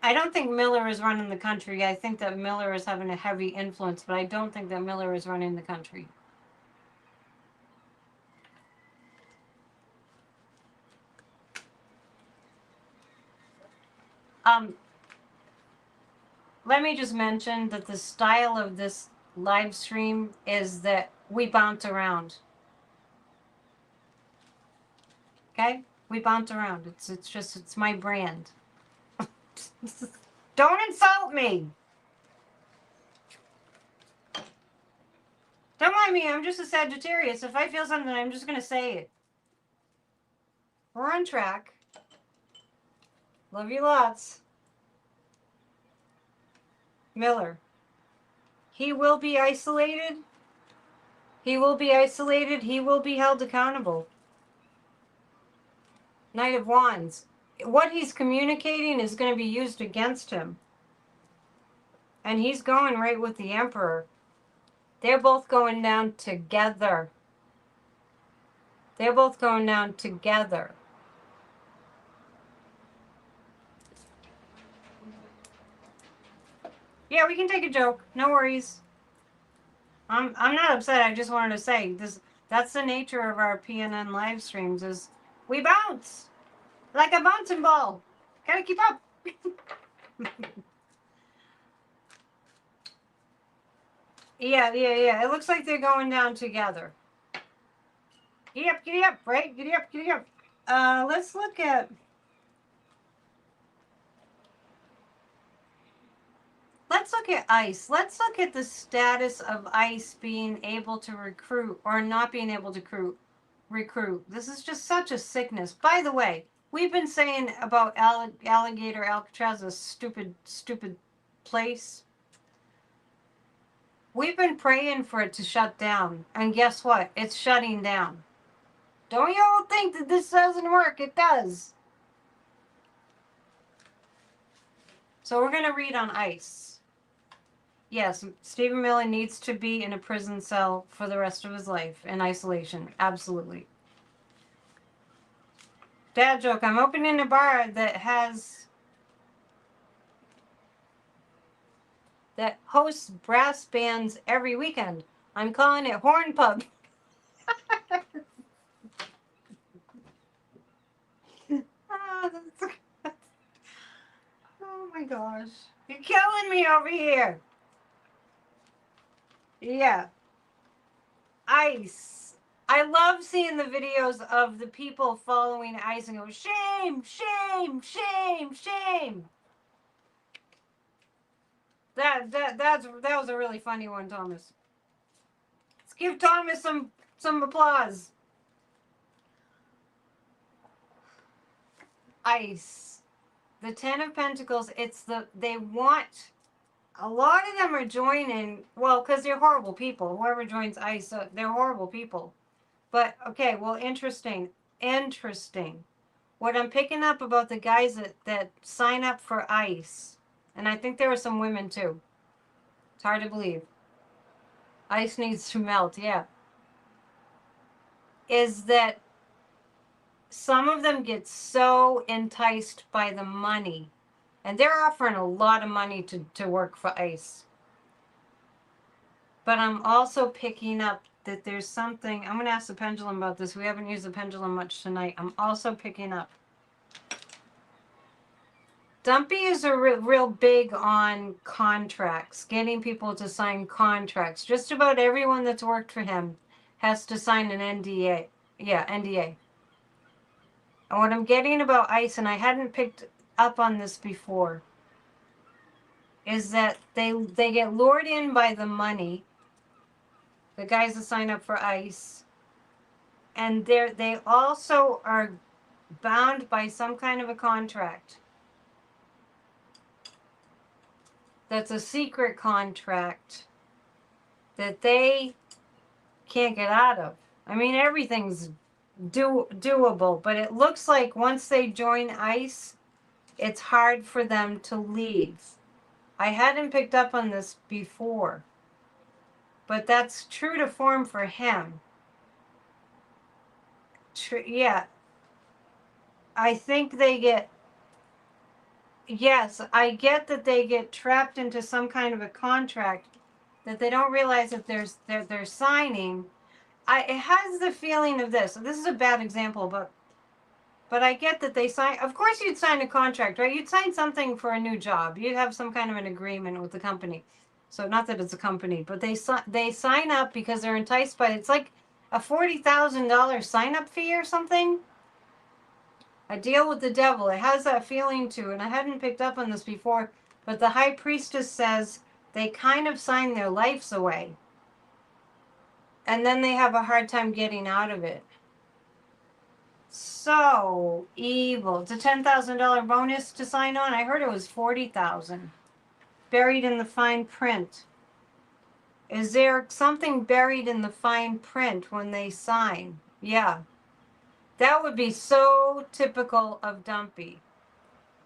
I don't think Miller is running the country. I think that Miller is having a heavy influence, but I don't think that Miller is running the country. Let me just mention that the style of this live stream is that we bounce around. Okay? We bounce around. It's my brand. Don't insult me. Don't mind me, I'm just a Sagittarius. If I feel something, I'm just going to say it. We're on track. Love you lots. Miller. He will be isolated. He will be isolated. He will be held accountable. Knight of Wands. What he's communicating is going to be used against him. And he's going right with the Emperor. They're both going down together. They're both going down together. Yeah, we can take a joke. No worries. I'm not upset. I just wanted to say this. That's the nature of our PNN live streams. Is we bounce like a bouncing ball. Gotta keep up. Yeah. It looks like they're going down together. Giddy up, right? Giddy up. Let's look at. Let's look at ICE. Let's look at the status of ICE being able to recruit or not being able to recruit. This is just such a sickness. By the way, we've been saying about Alligator Alcatraz, a stupid place. We've been praying for it to shut down. And guess what? It's shutting down. Don't you all think that this doesn't work? It does. So we're going to read on ICE. Yes, Stephen Miller needs to be in a prison cell for the rest of his life in isolation. Absolutely. Dad joke. I'm opening a bar that hosts brass bands every weekend. I'm calling it Horn Pub. Oh my gosh. You're killing me over here. Yeah. ICE. I love seeing the videos of the people following ICE and go, shame, shame, shame, shame. That was a really funny one, Thomas. Let's give Thomas some applause. ICE. The Ten of Pentacles, they want, a lot of them are joining, well, because they're horrible people. Whoever joins ICE, they're horrible people. But, okay, well, interesting. What I'm picking up about the guys that sign up for ICE, and I think there are some women too. It's hard to believe. ICE needs to melt, yeah. Is that some of them get so enticed by the money, and they're offering a lot of money to work for ICE. But I'm also picking up that there's something, I'm going to ask the pendulum about this. We haven't used the pendulum much tonight. I'm also picking up. Dumpy is real big on contracts, getting people to sign contracts. Just about everyone that's worked for him has to sign an NDA. Yeah, NDA. And what I'm getting about ICE, and I hadn't picked up on this before, is that they get lured in by the money, the guys that sign up for ICE, and they also are bound by some kind of a contract. That's a secret contract that they can't get out of. I mean, everything's doable, but it looks like once they join ICE, it's hard for them to leave. I hadn't picked up on this before, but that's true to form for him. Yeah. I think they get, yes, I get that they get trapped into some kind of a contract that they don't realize that they're signing. It has the feeling of this. This is a bad example, but I get that they sign. Of course, you'd sign a contract, right? You'd sign something for a new job. You'd have some kind of an agreement with the company. So not that it's a company, but they sign up because they're enticed by it. It's like a $40,000 sign-up fee or something. A deal with the devil. It has that feeling to it, and I hadn't picked up on this before, but the High Priestess says they kind of sign their lives away. And then they have a hard time getting out of it. So evil. It's a $10,000 bonus to sign on. I heard it was 40,000. Buried in the fine print. Is there something buried in the fine print when they sign? Yeah. That would be so typical of Dumpy.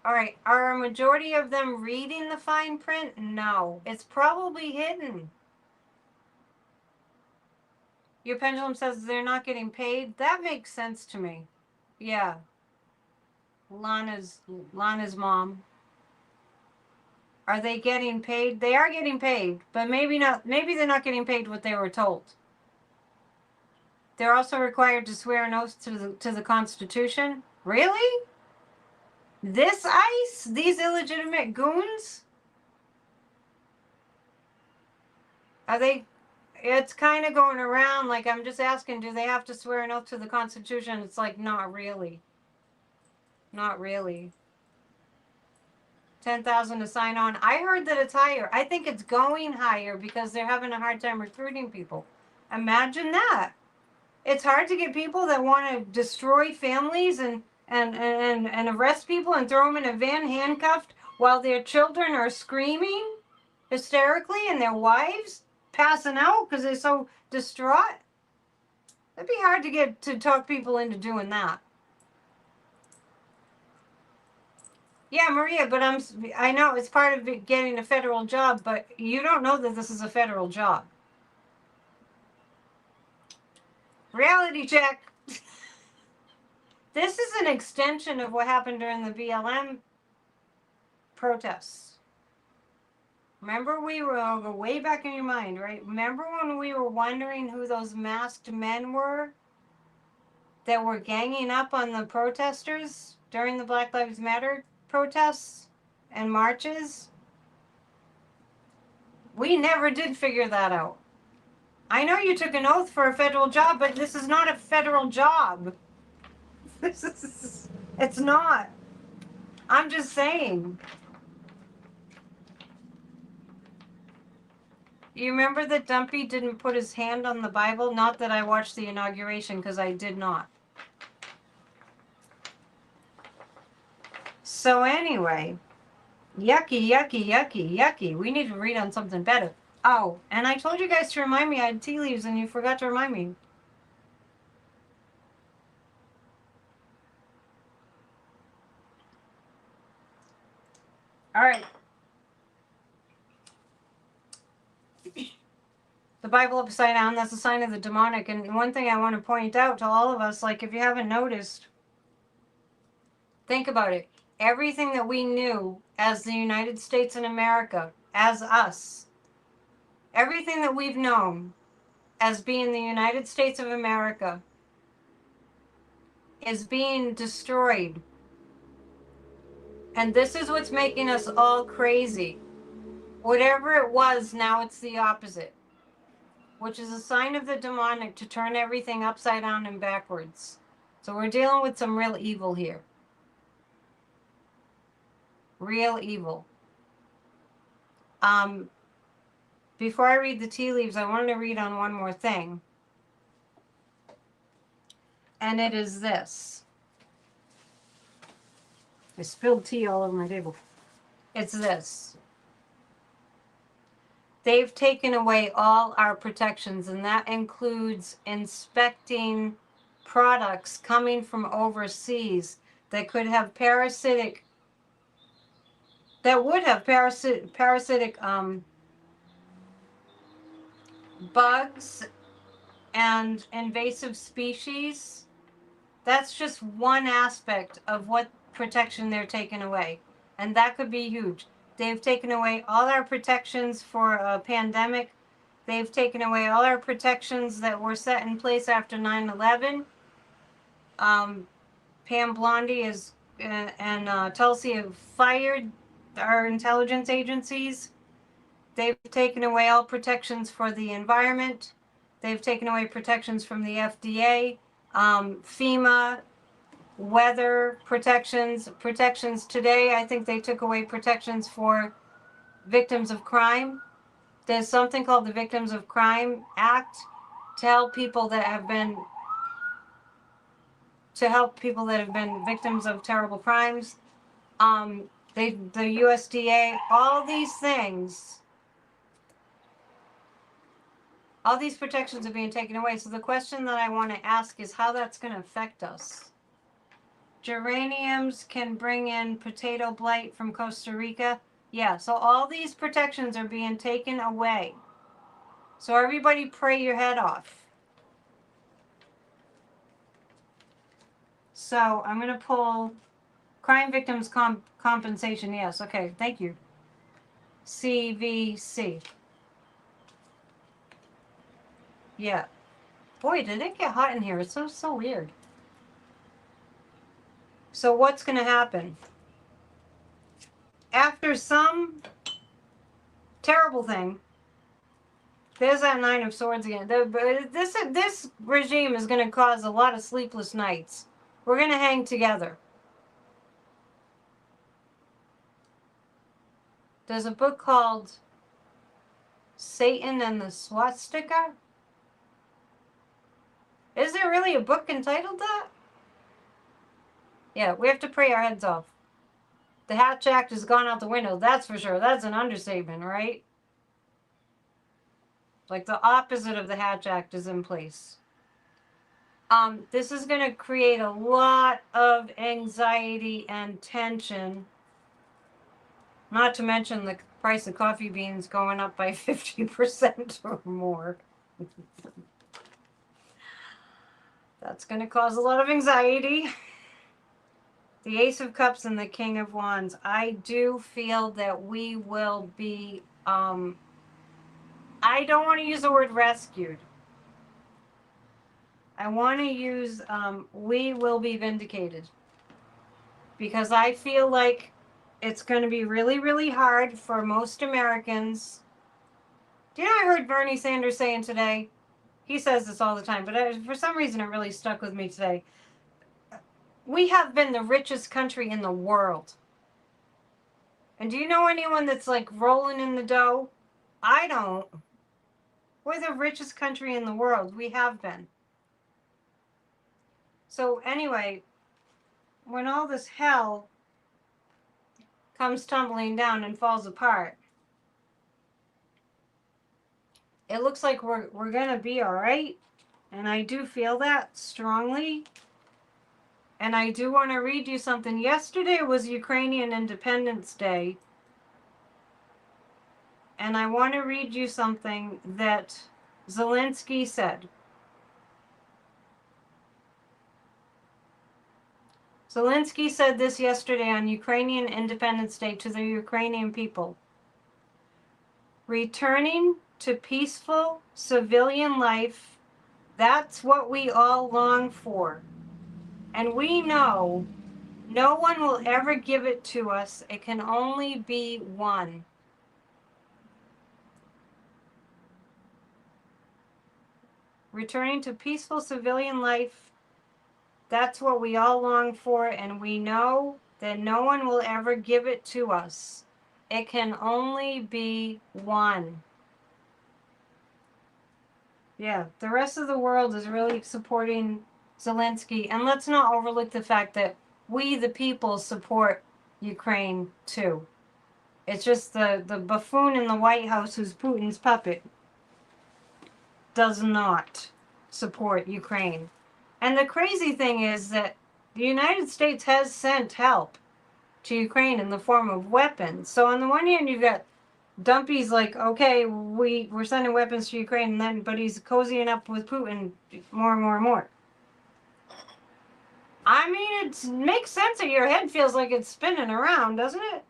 All right. Are a majority of them reading the fine print? No. It's probably hidden. Your pendulum says they're not getting paid. That makes sense to me. Yeah. Lana's mom. Are they getting paid? They are getting paid, but maybe not. Maybe they're not getting paid what they were told. They're also required to swear an oath to the Constitution. Really? This ICE? These illegitimate goons? Are they? It's kind of going around. Like, I'm just asking, do they have to swear an oath to the Constitution? It's like, not really. Not really. 10,000 to sign on. I heard that it's higher. I think it's going higher because they're having a hard time recruiting people. Imagine that. It's hard to get people that want to destroy families and arrest people and throw them in a van handcuffed while their children are screaming hysterically and their wives passing out because they're so distraught. It'd be hard to get to talk people into doing that. Yeah, Maria, but I know it's part of getting a federal job, but you don't know that this is a federal job. Reality check. This is an extension of what happened during the BLM protests. Remember, I'll go way back in your mind, right? Remember when we were wondering who those masked men were that were ganging up on the protesters during the Black Lives Matter protests and marches? We never did figure that out. I know you took an oath for a federal job, but this is not a federal job. It's not. I'm just saying. You remember that Dumpy didn't put his hand on the Bible? Not that I watched the inauguration, because I did not. So anyway, yucky, yucky, yucky, yucky. We need to read on something better. Oh, and I told you guys to remind me I had tea leaves, and you forgot to remind me. All right. The Bible upside down, that's a sign of the demonic. And one thing I want to point out to all of us, like if you haven't noticed, think about it. Everything that we knew as the United States and America, as us, everything that we've known as being the United States of America is being destroyed. And this is what's making us all crazy. Whatever it was, now it's the opposite, which is a sign of the demonic to turn everything upside down and backwards. So we're dealing with some real evil here. Real evil. Before I read the tea leaves, I wanted to read on one more thing. And it is this. I spilled tea all over my table. It's this. They've taken away all our protections, and that includes inspecting products coming from overseas that could have parasitic bugs and invasive species. That's just one aspect of what protection they're taking away, and that could be huge. They've taken away all our protections for a pandemic. They've taken away all our protections that were set in place after 9/11. Pam Blondie and Tulsi have fired our intelligence agencies. They've taken away all protections for the environment. They've taken away protections from the FDA, FEMA, weather protections today. I think they took away protections for victims of crime. There's something called the Victims of Crime Act to help people that have been victims of terrible crimes. The USDA, all these things, all these protections are being taken away. So the question that I want to ask is how that's going to affect us. Geraniums can bring in potato blight from Costa Rica. Yeah, so all these protections are being taken away. So everybody pray your head off. So I'm going to pull crime victims compensation. Yes, okay, thank you. CVC. Yeah. Boy, did it get hot in here. It's so weird. So what's going to happen? After some terrible thing, there's that Nine of Swords again. This regime is going to cause a lot of sleepless nights. We're going to hang together. There's a book called Satan and the Swastika. Is there really a book entitled that? Yeah, we have to pray our heads off. The Hatch Act has gone out the window, that's for sure. That's an understatement, right? Like the opposite of the Hatch Act is in place. This is going to create a lot of anxiety and tension. Not to mention the price of coffee beans going up by 50% or more. That's going to cause a lot of anxiety. The Ace of Cups and the King of Wands. I do feel that we will be, I don't want to use the word rescued. I want to use, we will be vindicated. Because I feel like it's going to be really, really hard for most Americans. Do you know I heard Bernie Sanders saying today? He says this all the time, but for some reason it really stuck with me today. We have been the richest country in the world. And do you know anyone that's like rolling in the dough? I don't. We're the richest country in the world. We have been. So anyway, when all this hell comes tumbling down and falls apart, it looks like we're going to be all right. And I do feel that strongly. And I do want to read you something. Yesterday was Ukrainian Independence Day. And I want to read you something that Zelensky said. Zelensky said this yesterday on Ukrainian Independence Day to the Ukrainian people. Returning to peaceful civilian life, that's what we all long for. And we know no one will ever give it to us. It can only be one. Returning to peaceful civilian life, that's what we all long for, and we know that no one will ever give it to us. It can only be one. Yeah, the rest of the world is really supporting Zelensky, and let's not overlook the fact that we, the people, support Ukraine too. It's just the buffoon in the White House who's Putin's puppet does not support Ukraine. And the crazy thing is that the United States has sent help to Ukraine in the form of weapons. So on the one hand, you've got Dumpy's like, okay, we're sending weapons to Ukraine, and then but he's cozying up with Putin more and more and more. I mean, it makes sense that your head feels like it's spinning around, doesn't it?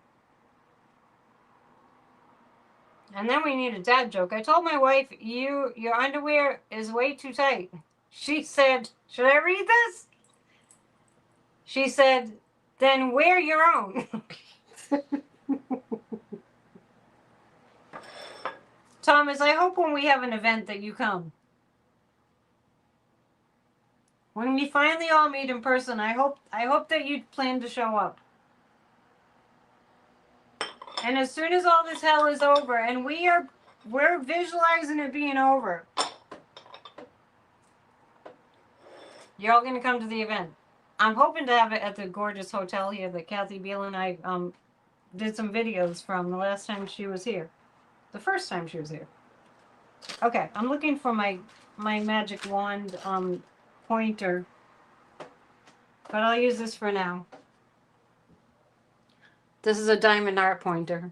And then we need a dad joke. I told my wife, your underwear is way too tight. She said, should I read this? She said, then wear your own. Thomas, I hope when we have an event that you come. When we finally all meet in person, I hope that you plan to show up. And as soon as all this hell is over, and we're visualizing it being over. You're all going to come to the event. I'm hoping to have it at the gorgeous hotel here that Kathy Beal and I did some videos from the last time she was here. The first time she was here. Okay, I'm looking for my magic wand pointer, but I'll use this for now. This is a diamond art pointer.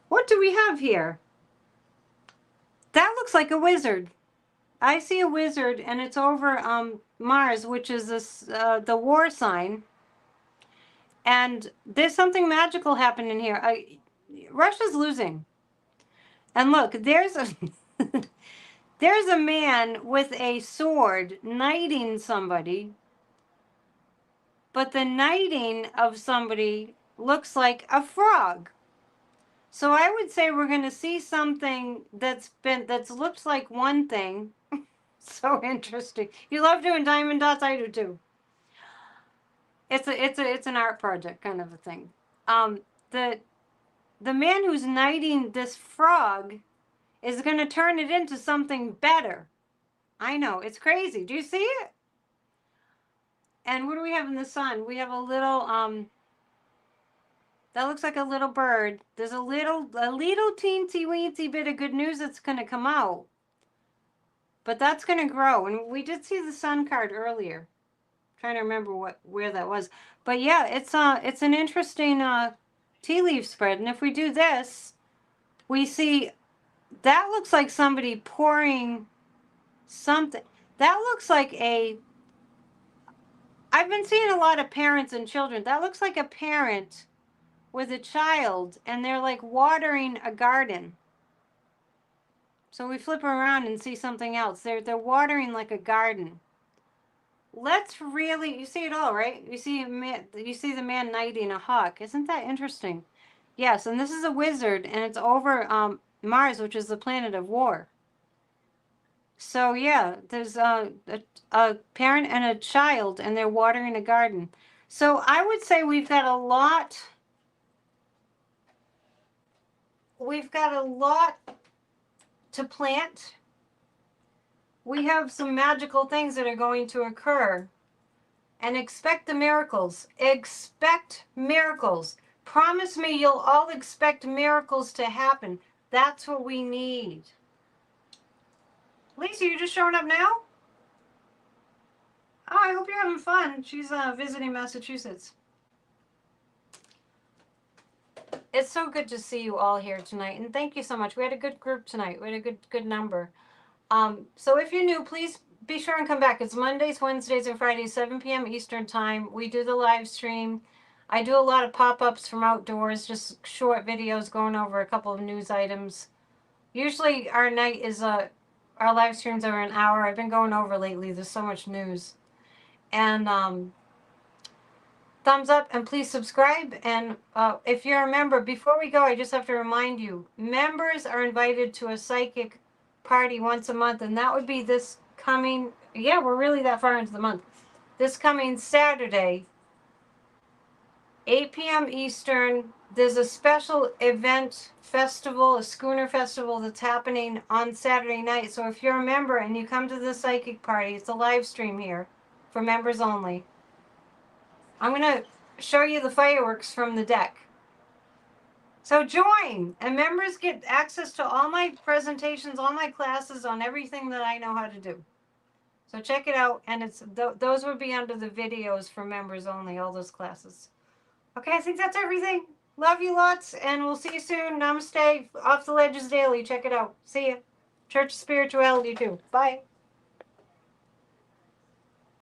What do we have here? That looks like a wizard. I see a wizard, and it's over Mars, which is this the war sign. And there's something magical happening here. Russia's losing. And look, there's a there's a man with a sword knighting somebody. But the knighting of somebody looks like a frog. So I would say we're going to see something that's looked like one thing. So interesting. You love doing diamond dots? I do too. It's an art project kind of a thing. The man who's knighting this frog is going to turn it into something better. I know, it's crazy. Do you see it? And what do we have in the sun? We have a little that looks like a little bird. There's a little teensy weensy bit of good news that's going to come out. But that's going to grow. And we did see the sun card earlier. I'm trying to remember where that was. But yeah, it's an interesting tea leaf spread. And if we do this, we see that looks like somebody pouring something. That looks like I've been seeing a lot of parents and children. That looks like a parent with a child, and they're like watering a garden. So we flip around and see something else. They're watering like a garden. Let's really, you see it all, right? You see the man knighting a hawk. Isn't that interesting? Yes, and this is a wizard, and it's over Mars, which is the planet of war. So yeah, there's a parent and a child, and they're watering a garden. So I would say we've got a lot to plant. We have some magical things that are going to occur. And expect the miracles. Expect miracles. Promise me you'll all expect miracles to happen. That's what we need. Lisa, you just showing up now? Oh, I hope you're having fun. She's visiting Massachusetts. It's so good to see you all here tonight, and thank you so much. We had a good group tonight. We had a good number. So if you're new, please be sure and come back. It's Mondays, Wednesdays, and Fridays, 7 p.m. Eastern Time. We do the live stream. I do a lot of pop-ups from outdoors, just short videos going over a couple of news items. Usually our night is our live streams are an hour. I've been going over lately. There's so much news. And thumbs up, and please subscribe. And if you're a member, before we go, I just have to remind you, members are invited to a psychic party once a month, and that would be this coming, yeah, we're really that far into the month. This coming Saturday, 8 p.m. Eastern, there's a special event festival, a schooner festival that's happening on Saturday night. So if you're a member and you come to the psychic party, it's a live stream here for members only. I'm going to show you the fireworks from the deck. So join, and members get access to all my presentations, all my classes on everything that I know how to do. So check it out, and those would be under the videos for members only, all those classes. Okay, I think that's everything. Love you lots, and we'll see you soon. Namaste. Off the Ledges Daily. Check it out. See ya. Church of Spirituality too. Bye.